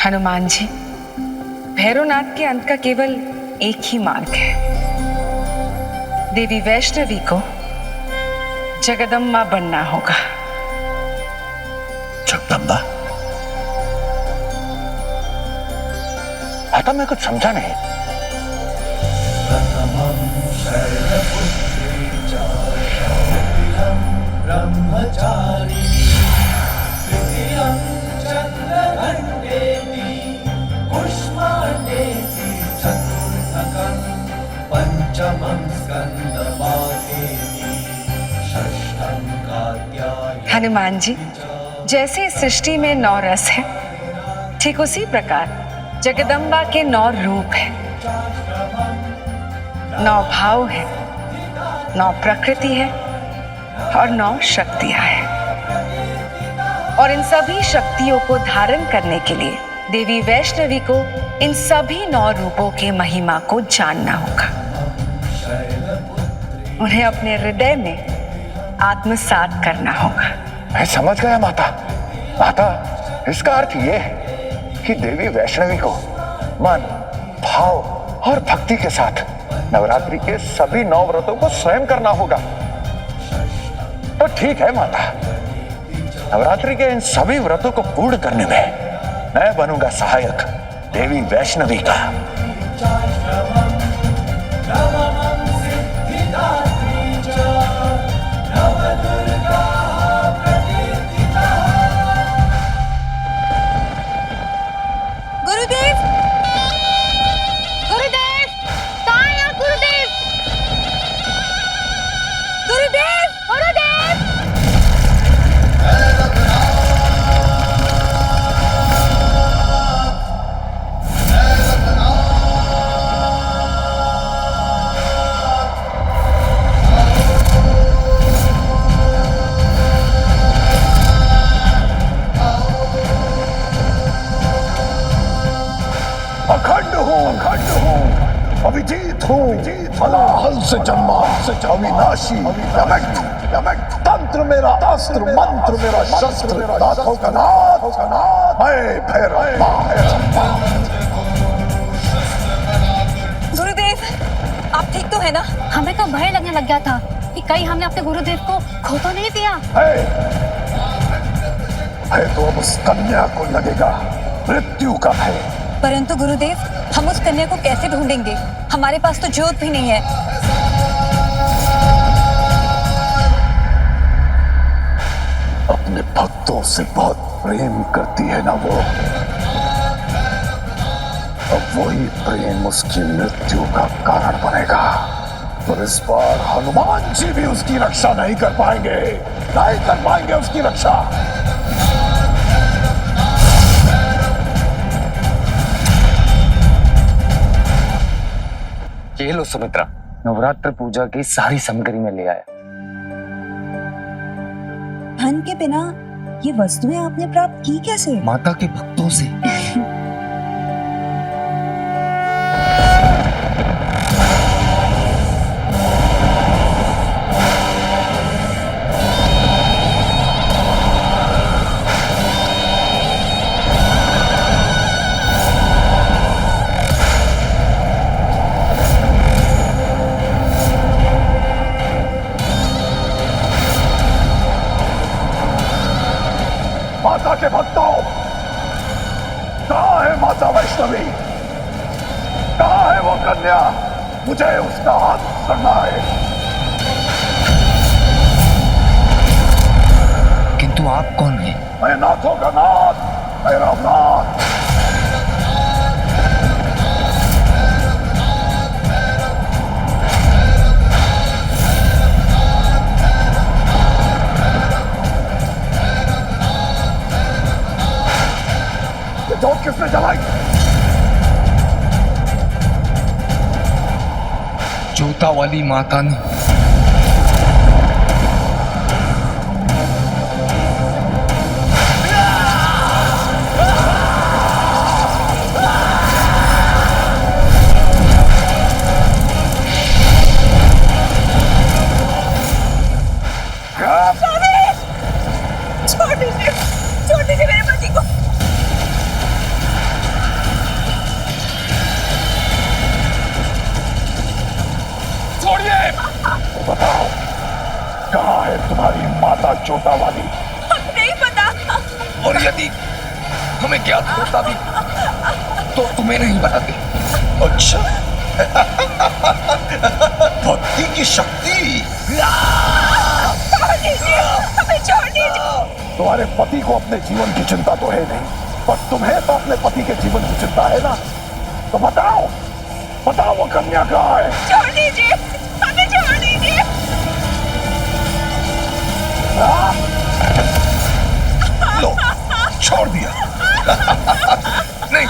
हनुमान जी, भैरवनाथ के अंत का केवल एक ही मार्ग है। देवी वैष्णवी को जगदम्बा बनना होगा। जगदम्बा? आता मैं कुछ समझा नहीं। ब्रह्मचारी हनुमान जी, जैसे इस सृष्टि में 9 रस है, ठीक उसी प्रकार जगदम्बा के 9 रूप है, 9 भाव है, 9 प्रकृति है और 9 शक्तियां हैं। और इन सभी शक्तियों को धारण करने के लिए देवी वैष्णवी को इन सभी 9 रूपों के महिमा को जानना होगा। उन्हें अपने हृदय में आत्मसात करना होगा। मैं समझ गया माता। माता, इसका अर्थ ये है कि देवी वैष्णवी को मन, भाव और भक्ति के साथ नवरात्रि के सभी 9 व्रतों को स्वयं करना होगा। तो ठीक है माता, नवरात्रि के इन सभी व्रतों को पूर्ण करने में मैं बनूंगा सहायक देवी वैष्णवी का। गुरुदेव, गुरुदेव, कहाँ हैं आप गुरुदेव? गुरुदेव, गुरुदेव। अखंड हूँ, अविजीत हूँ, हलाहल से जन्मा, अविनाशी, अव्यक्त, तंत्र मेरा, अस्त्र मंत्र मेरा, शस्त्र नाथों का नाथ, मैं भैरव। गुरुदेव, आप ठीक तो है ना? हमें तो भय लगने लग गया था कि कहीं हमने अपने गुरुदेव को खो तो नहीं दिया। भय तो अब उस कन्या को लगेगा, मृत्यु का भय। परंतु गुरुदेव, हम उस कन्या को कैसे ढूंढेंगे? हमारे पास तो ज्योत भी नहीं है। अपने भक्तों से बहुत प्रेम करती है ना वो, अब वही प्रेम उसकी मृत्यु का कारण बनेगा। और इस बार हनुमान जी भी उसकी रक्षा नहीं कर पाएंगे, नहीं कर पाएंगे उसकी रक्षा। ये लो सुमित्रा, नवरात्र पूजा की सारी सामग्री में ले आया। धन के बिना ये वस्तुएं आपने प्राप्त की कैसे? माता के भक्तों से। माता के भक्तों, कहाँ है माता वैष्णवी? कहाँ है वो कन्या? मुझे उसका हाथ करना है। किंतु आप कौन हैं? मैं नाथों का नाथ, भैरव नाथ। जोत किसने जलाई? जोता वाली माता ने। छोड़ दीजिए मेरे पति को। तुम्हारी माता जोता वाली? नहीं पता। और यदि हमें ज्ञात होता भी तो तुम्हें नहीं बताते। अच्छा। भक्ति की शक्ति। हमें छोड़ दीजिए। तुम्हारे पति को अपने जीवन की चिंता तो है नहीं, पर तुम्हें तो अपने पति के जीवन की चिंता है ना। तो बताओ बताओ वो कन्या कहाँ है? छोड़ दीजिए, हमें छोड़ दीजिए। लो, छोड़ दिया। नहीं,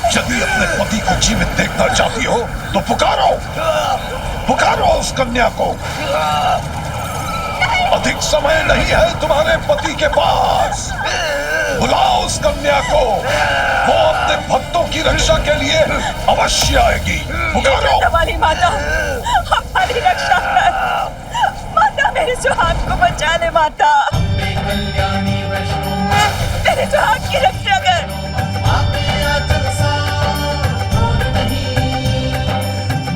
यदि अपने पति को जीवित देखना चाहती हो तो पुकारो पुकारो उस कन्या को। अधिक समय नहीं है तुम्हारे पति के पास। बुलाओ उस कन्या को, वो अपने भक्तों की रक्षा के लिए अवश्य आएगी। पुकारो। हमारी माता, हमारी रक्षा कर। माता, मेरे सुहाग को बचा ले। माता, मेरे सुहाग की रक्षा कर।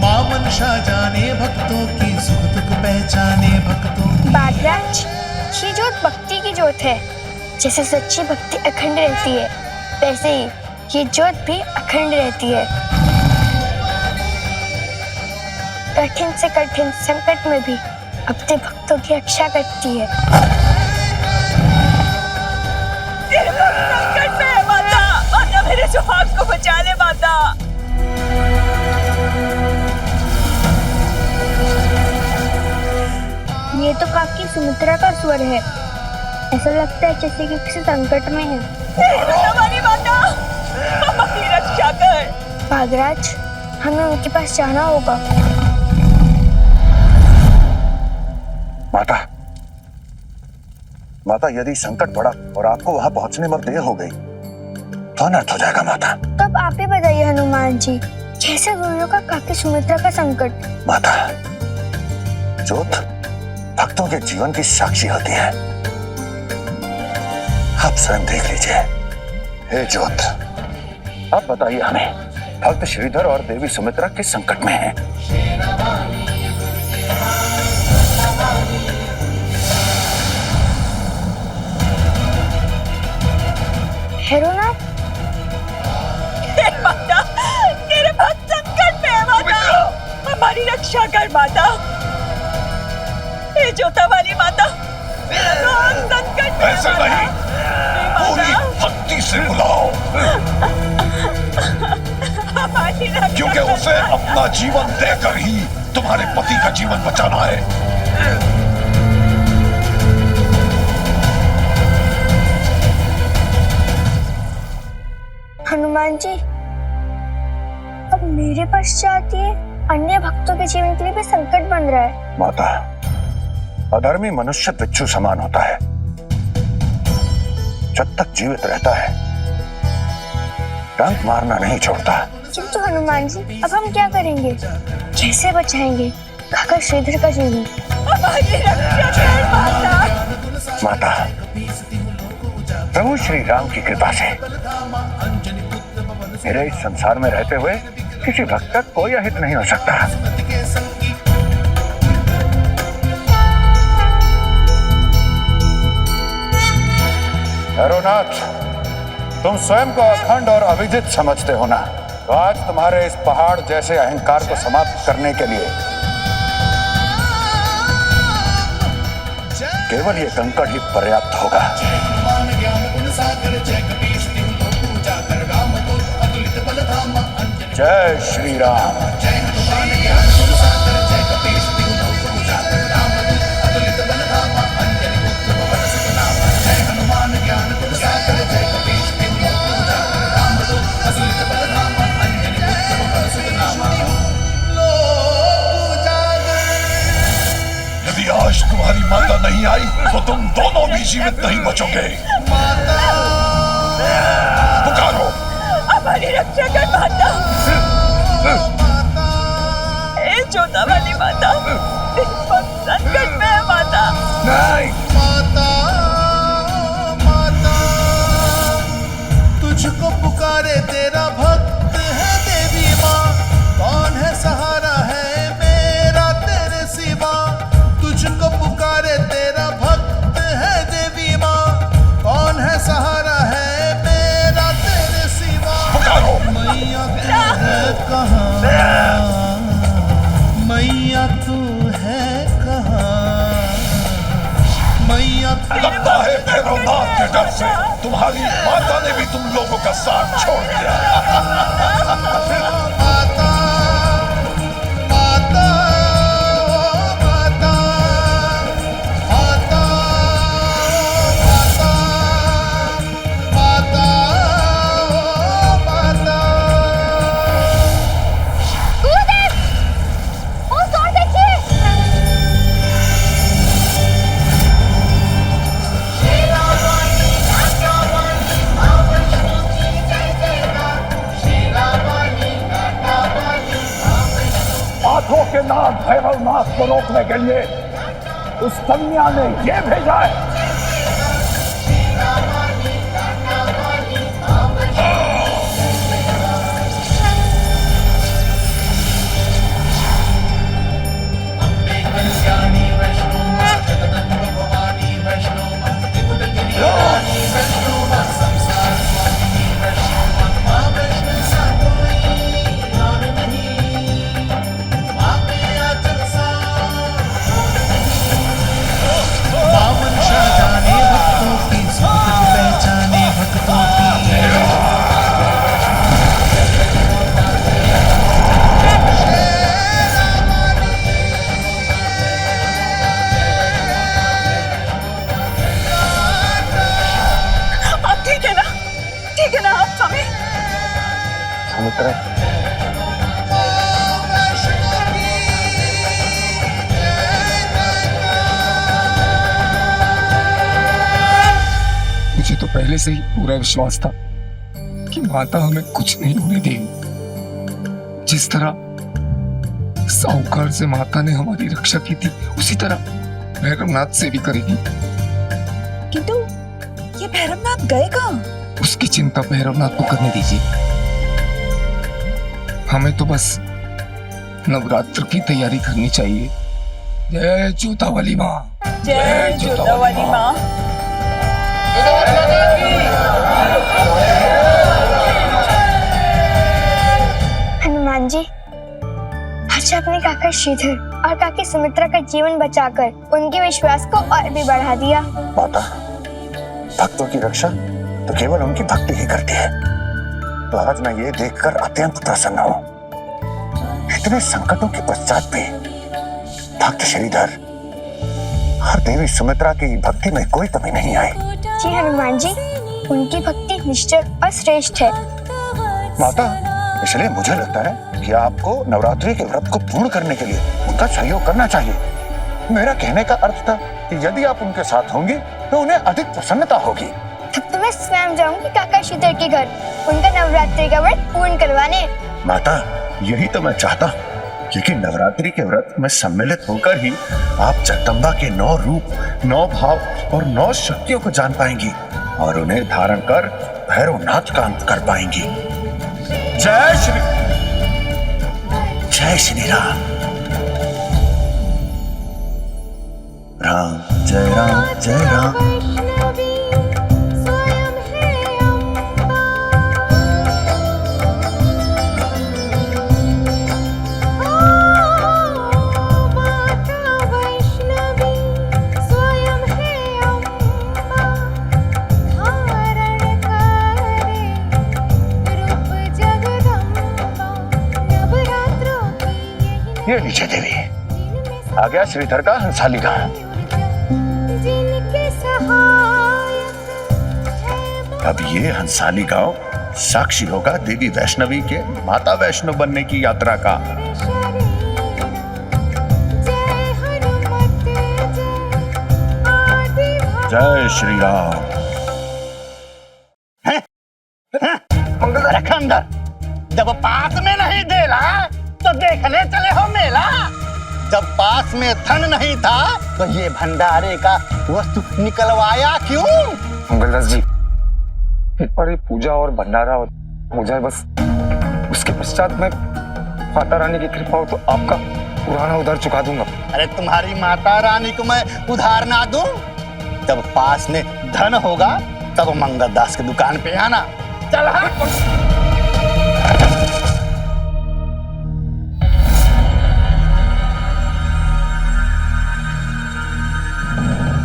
मां मनसा जाने भक्तों की, सुख दुख पहचाने भक्तों की। बागराज, ये जोत भक्ति की जोत है। जैसे सच्ची भक्ति अखंड रहती है, वैसे ही ये जोत भी अखंड रहती है। कठिन से कठिन संकट में भी अपने भक्तों की रक्षा करती है। तेरे भक्त संकट में है माता। माता, मेरे सुहाग को बचा ले। माता, ये तो काकी सुमित्रा का स्वर है। ऐसा लगता है जैसे कि किसी संकट में है। हमारी माता, हमारी रक्षा कर। बागराज, हमें उनके पास जाना होगा। माता, माता यदि संकट बढ़ा और आपको वहां पहुंचने में देर हो गई तो अनर्थ हो जाएगा माता। तब आप ही बताइए हनुमान जी, कैसे दूर होगा काकी सुमित्रा का संकट? माता, जोत भक्तों के जीवन की साक्षी होती है। आप स्वयं देख लीजिए। हे जोत, आप बताइए हमें, भक्त श्रीधर और देवी सुमित्रा किस संकट में हैं? हेरोनाथ, माता, तेरे भक्त संकट में है। माता, हमारी रक्षा कर। माता, हे जोता वाली माता, हम संकट में ऐसे हैं, नहीं, पूरी भक्ति से बुलाओ, हमारी रक्षा क्योंकि कर। उसे अपना जीवन देकर ही तुम्हारे पति का जीवन बचाना है। हनुमान जी, अब मेरे पश्चात ये अन्य भक्तों के जीवन के लिए भी संकट बन रहा है। माता, अधर्मी मनुष्य बिच्छू समान होता है। जब तक जीवित रहता है डंक मारना नहीं छोड़ता। किंतु हनुमान जी, अब हम क्या करेंगे? कैसे बचाएंगे काका श्रीधर का जीवन? हमारी रक्षा कर। माता, माता, प्रभु श्री राम की कृपा से मेरे इस संसार में रहते हुए किसी भक्त का कोई अहित नहीं हो सकता। हेरोनाथ, तुम स्वयं को अखंड और अविजित समझते हो ना, तो आज तुम्हारे इस पहाड़ जैसे अहंकार को समाप्त करने के लिए केवल ये कंकड़ ही पर्याप्त होगा। जय श्री राम। यदि आज तुम्हारी माता नहीं आई तो तुम दोनों भी जीवित नहीं बचोगे। पुकारो। हमारी रक्षा कर। माता, हे जोता वाली माता, तेरे भक्त संकट में है। माता, नहीं, माता, माता, तुझको पुकारे तेरा भक्त है देवी माँ। कौन है सहारा है मेरा तेरे तू है कहाँ मैया लगता है भैरवनाथ के डर से तुम्हारी माता ने भी तुम लोगों का साथ छोड़ दिया। माता माता माता माता माता माता गुरुदेव, उस ओर देखिए। हाथों के नाथ भैरवनाथ को रोकने के लिए उस कन्या ने ये भेजा है। जाने भक्तों की सुख दुख पहचाने भक्तों की आप ठीक है ना? ठीक है ना आप स्वामी? सुमित्रा, मुझे तो पहले से ही पूरा विश्वास था कि माता हमें कुछ नहीं होने देगी। जिस तरह साहूकार से माता ने हमारी रक्षा की थी, उसी तरह भैरवनाथ से भी करेगी। किंतु ये भैरवनाथ गए कहाँ? उसकी चिंता भैरवनाथ को करने दीजिए। हमें तो बस नवरात्र की तैयारी करनी चाहिए। जय जोतावाली माँ। जय जोतावाली माँ। हनुमान जी, आज आपने काका श्रीधर और काकी सुमित्रा का जीवन बचाकर उनके विश्वास को और भी बढ़ा दिया। माता, भक्तों की रक्षा तो केवल उनकी भक्ति ही करती है। तो आज मैं ये देखकर अत्यंत प्रसन्न हूँ। इतने संकटों के पश्चात भी भक्त श्रीधर और देवी सुमित्रा की भक्ति में कोई कमी नहीं आई। जी हनुमान जी, उनकी भक्ति निश्चल और श्रेष्ठ है। माता, इसलिए मुझे लगता है कि आपको नवरात्रि के व्रत को पूर्ण करने के लिए उनका सहयोग करना चाहिए। मेरा कहने का अर्थ था कि यदि आप उनके साथ होंगी तो उन्हें अधिक प्रसन्नता होगी। तब तो मैं स्वयं जाऊंगी काका श्रीधर के घर उनका नवरात्रि का व्रत पूर्ण करवाने। माता, यही तो मैं चाहता हूँ, क्योंकि नवरात्रि के व्रत में सम्मिलित होकर ही आप जगदम्बा के 9 रूप, 9 भाव और 9 शक्तियों को जान पाएंगी और उन्हें धारण कर भैरवनाथ का अंत कर पाएंगी। जय श्री राम। राम जय राम जय राम। ये लीजिए देवी, आ गया श्रीधर का हंसाली गांव। अब ये हंसाली गांव साक्षी होगा देवी वैष्णवी के माता वैष्णो बनने की यात्रा का। जय श्री राम। मंगल रखा अंदर, जब पास में नहीं देला तो देखने चले हो मेला। जब पास में धन नहीं था तो ये भंडारे का वस्तु निकलवाया क्यों? मंगलदास जी, एक बार ये पूजा और भंडारा हो जाए बस, उसके पश्चात में माता रानी की कृपा हो तो आपका पुराना उधार चुका दूंगा। अरे तुम्हारी माता रानी को मैं उधार ना दूं? जब पास में धन होगा तब मंगलदास की दुकान पे आना। चल हाँ।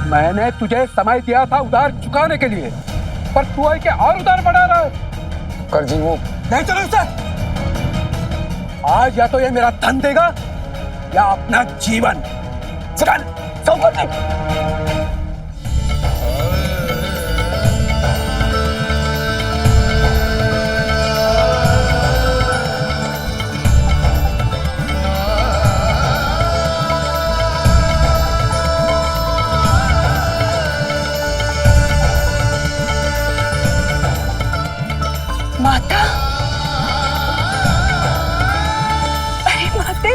मैंने तुझे समय दिया था उधार चुकाने के लिए, पर तू है कि और उधार बढ़ा रहा है। कर जी वो नहीं चलो उसे। आज या तो ये मेरा धन देगा या अपना जीवन। चल साहूकार जी। माता, अरे माते,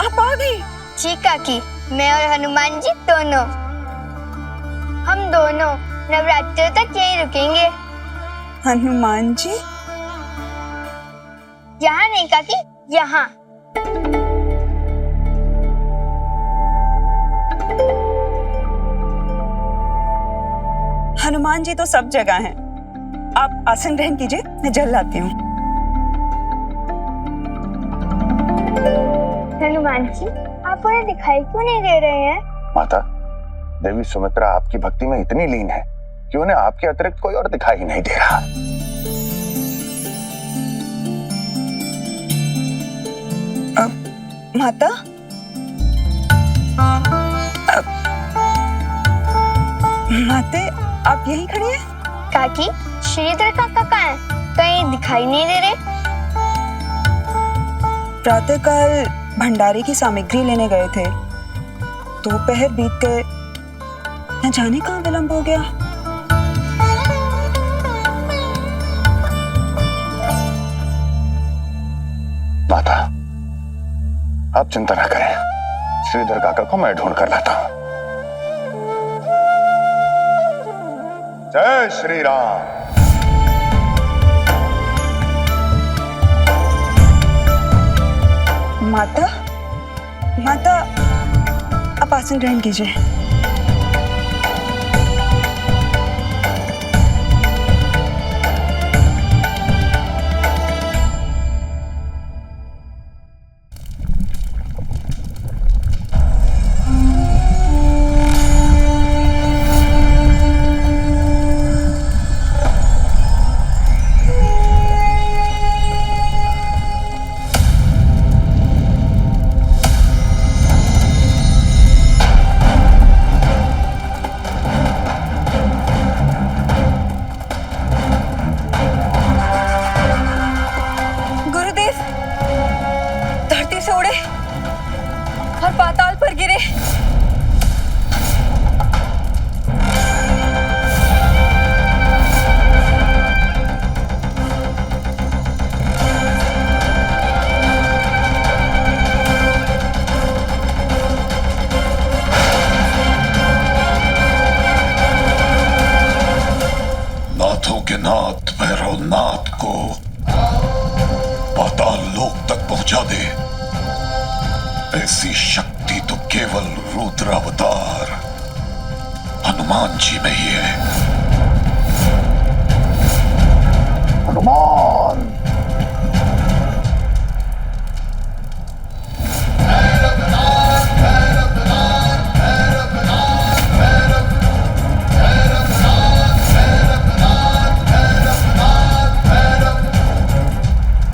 आप आ गई। जी काकी, मैं और हनुमान जी दोनों, हम दोनों नवरात्रि तक यहीं रुकेंगे। हनुमान जी? यहाँ नहीं काकी, यहाँ। हनुमान जी तो सब जगह हैं। आप आसन ग्रहण कीजिए, मैं जल लाती हूँ। हनुमान जी, आप उन्हें दिखाई क्यों नहीं दे रहे हैं? माता, देवी सुमित्रा आपकी भक्ति में इतनी लीन है कि उन्हें आपके अतिरिक्त कोई और दिखाई नहीं दे रहा। माता, माते, आप यहीं खड़ी हैं? काकी, श्रीधर काका कहाँ हैं? कहीं दिखाई नहीं दे रहे। प्रातःकाल भंडारे की सामग्री लेने गए थे। दोपहर बीत गए, न जाने कहाँ विलंब हो गया। माता, आप चिंता न करें, श्रीधर काका को मैं ढूंढ कर लाता हूं। जय श्री राम। माता, माता, आप आसन ग्रहण कीजिए। और पाताल पर गिरे। नाथों के नाथ भैरवनाथ को पाताल लोक तक पहुंचा दे, ऐसी शक्ति तो केवल रुद्रावतार हनुमान जी में ही है। हनुमान!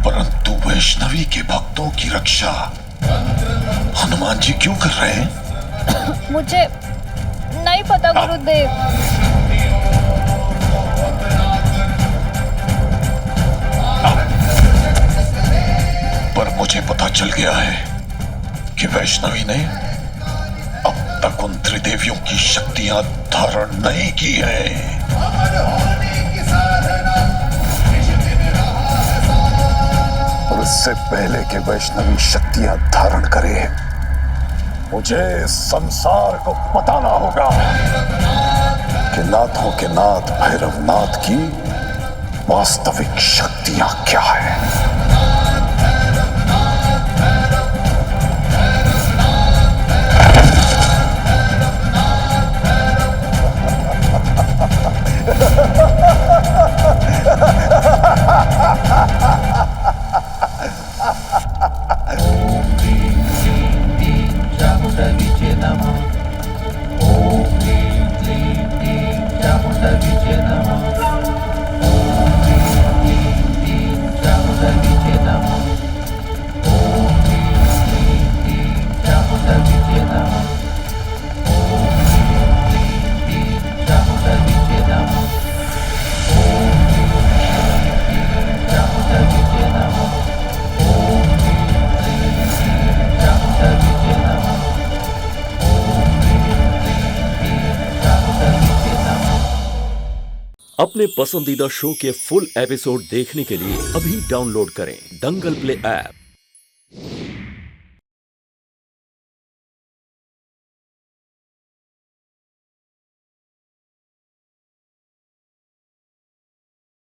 परंतु वैष्णवी के भक्तों की रक्षा हनुमान जी क्यों कर रहे हैं? मुझे नहीं पता गुरुदेव। पर मुझे पता चल गया है कि वैष्णवी ने अब तक उन त्रिदेवियों की शक्तियां धारण नहीं की हैं। और उससे पहले कि वैष्णवी शक्तियां धारण करे, मुझे संसार को बताना होगा कि नाथों के नाथ भैरवनाथ की वास्तविक शक्तियां क्या है। ओम अपने पसंदीदा शो के फुल एपिसोड देखने के लिए अभी डाउनलोड करें दंगल प्ले ऐप।